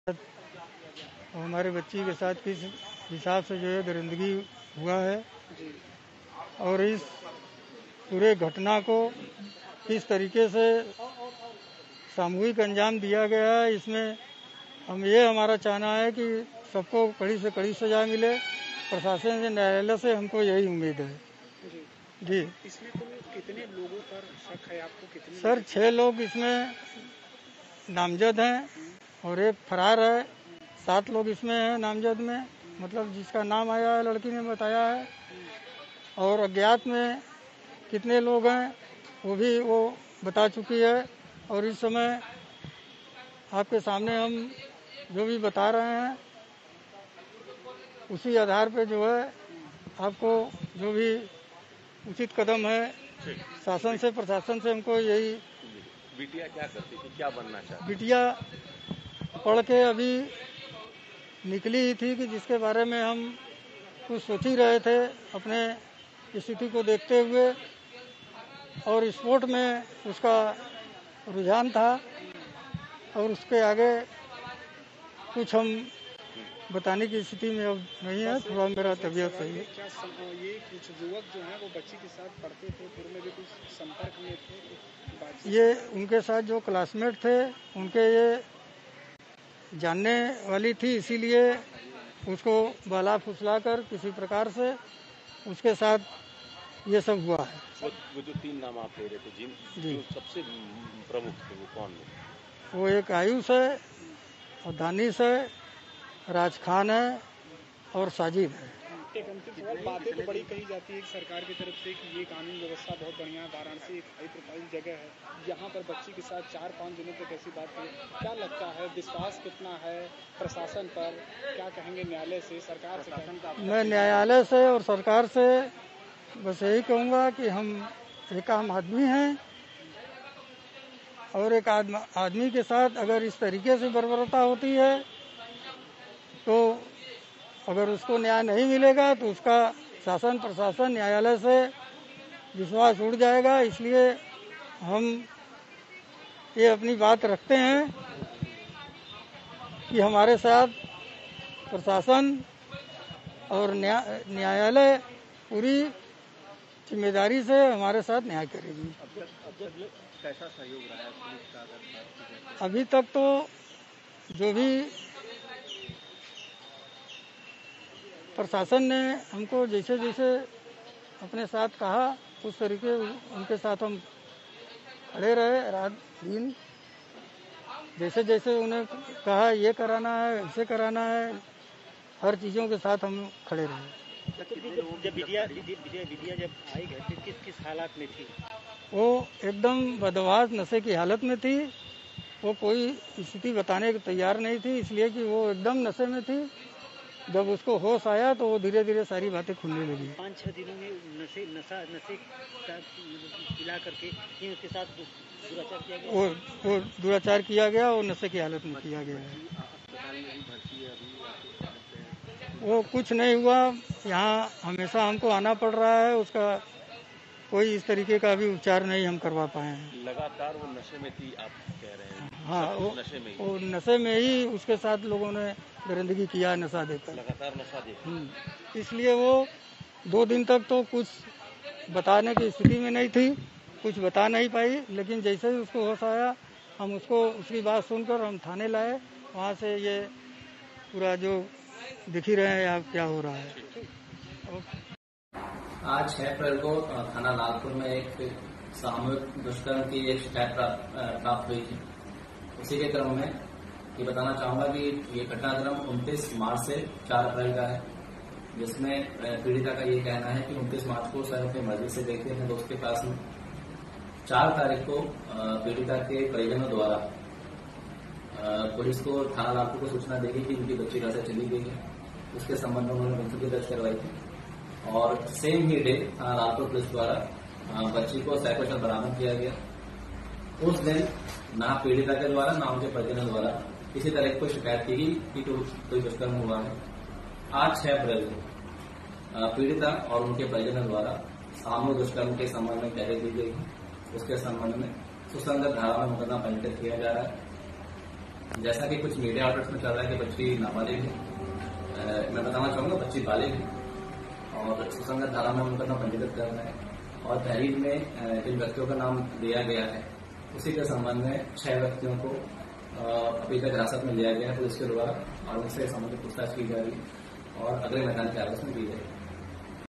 हमारे बच्ची के साथ किस हिसाब से जो है दरिंदगी हुआ है और इस पूरे घटना को किस तरीके से सामूहिक अंजाम दिया गया है, इसमें हमारा चाहना है कि सबको कड़ी से कड़ी सजा मिले। प्रशासन से, न्यायालय से हमको यही उम्मीद है जी। इसमें तो कितने लोगों पर शक है आपको? कितने? सर 6 लोग इसमें नामजद हैं और एक फरार है। 7 लोग इसमें हैं नामजद में, मतलब जिसका नाम आया है लड़की ने बताया है। और अज्ञात में कितने लोग हैं वो बता चुकी है। और इस समय आपके सामने हम जो भी बता रहे हैं उसी आधार पे जो है आपको जो भी उचित कदम है शासन से, प्रशासन से हमको यही। बिटिया क्या करती थी, क्या बनना चाहती? बिटिया पढ़ के अभी निकली ही थी कि जिसके बारे में हम कुछ सोच ही रहे थे अपने स्थिति को देखते हुए, और स्पोर्ट में उसका रुझान था और उसके आगे कुछ हम बताने की स्थिति में अब नहीं है। थोड़ा मेरा तबीयत सही है। क्या ये कुछ युवक जो हैं वो बच्ची के साथ पढ़ते थे, पूर्व में भी कुछ संपर्क में थे? ये उनके साथ जो क्लासमेट थे उनके ये जानने वाली थी, इसीलिए उसको बहला फुसला कर किसी प्रकार से उसके साथ ये सब हुआ है। वो जो 3 नाम आप ले रहे थे जो सबसे प्रमुख थे वो कौन है? वो एक आयुष है और दानिश है, राज खान है और साजिद है। एक अंतिम सवाल, बातें तो बड़ी कही जाती है सरकार की तरफ से कि ये कानून व्यवस्था बहुत बढ़िया है, वाराणसी एक हाई प्रोफाइल जगह है, यहाँ पर बच्ची के साथ 4-5 दिनों तक ऐसी बात है। क्या लगता है, विश्वास कितना है प्रशासन पर? क्या कहेंगे न्यायालय से, सरकार से? मैं न्यायालय से और सरकार से बस यही कहूँगा कि हम एक आम आदमी हैं और एक आदमी के साथ अगर इस तरीके से बर्बरता होती है तो अगर उसको न्याय नहीं मिलेगा तो उसका शासन, प्रशासन, न्यायालय से विश्वास उड़ जाएगा। इसलिए हम ये अपनी बात रखते हैं कि हमारे साथ प्रशासन और न्यायालय पूरी जिम्मेदारी से हमारे साथ न्याय करेगी। कैसा सहयोग रहा है पुलिस का? अभी तक तो जो भी प्रशासन ने हमको जैसे जैसे अपने साथ कहा उस तरीके उनके साथ हम खड़े रहे, रात दिन जैसे जैसे उन्हें कहा ये कराना है, ऐसे कराना है, हर चीज़ों के साथ हम खड़े रहे। जब बिटिया जब आई घर पे किस हालात में थी? वो एकदम बदहवास नशे की हालत में थी। वो कोई स्थिति बताने को तैयार नहीं थी, इसलिए कि वो एकदम नशे में थी। जब उसको होश आया तो वो धीरे धीरे सारी बातें खुलने लगी। 5-6 दिनों में नशे का पिला करके उसके साथ दुराचार किया गया। वो दुराचार किया गया और नशे की हालत में किया गया है। वो कुछ नहीं हुआ, यहाँ हमेशा हमको आना पड़ रहा है, उसका कोई इस तरीके का भी उपचार नहीं हम करवा पाए हैं। लगातार वो नशे में थी आप कह रहे हैं? हाँ, वो नशे में ही उसके साथ लोगों ने दरिंदगी किया, नशा देकर, लगातार नशा देकर। इसलिए वो 2 दिन तक तो कुछ बताने की स्थिति में नहीं थी, कुछ बता नहीं पाई। लेकिन जैसे ही उसको होश आया हम उसकी बात सुनकर हम थाने लाए। वहाँ से ये पूरा जो दिख ही रहे हैं आप क्या हो रहा है। आज 6 अप्रैल को थाना लालपुर में एक सामूहिक दुष्कर्म की एक शिकायत प्राप्त हुई थी। उसी के क्रम में ये बताना चाहूंगा कि ये घटनाक्रम 29 मार्च से 4 अप्रैल का है, जिसमें पीड़िता का ये कहना है कि 29 मार्च को सर अपनी मर्जी से देखे हैं दोस्त के पास में। 4 तारीख को पीड़िता के परिजनों द्वारा पुलिस को थाना लालपुर को सूचना दी गई कि उनकी बच्ची घर से चली गई है। उसके संबंध में उन्होंने मुकदमा दर्ज करवाई थी और सेम ही डे थाना लालपुर पुलिस द्वारा बच्ची को सकुशल बरामद किया गया। उस दिन ना पीड़िता के द्वारा ना उनके परिजनों द्वारा किसी तरह की कोई शिकायत की गई कि कोई दुष्कर्म हुआ है। आज 6 अप्रैल को पीड़िता और उनके परिजनों द्वारा सामूहिक दुष्कर्म के संबंध में तहरीर दी गई। उसके संबंध में सुसंगत धारा में मुकदमा पंजीकृत किया जा रहा है। जैसा कि कुछ मीडिया आउटलेट्स में चल रहा है कि बच्ची नाबालिग है, मैं बताना चाहूंगा बच्ची बालिग है और सुसंगत धारा में उनका नाम पंजीकृत करना है और तहरीर में जिन व्यक्तियों का नाम दिया गया है उसी के संबंध में 6 व्यक्तियों को अभी तक हिरासत में लिया गया है पुलिस के द्वारा और उनसे संबंधित पूछताछ की जा रही है और अगले मैदान की आलोचना की जाएगी।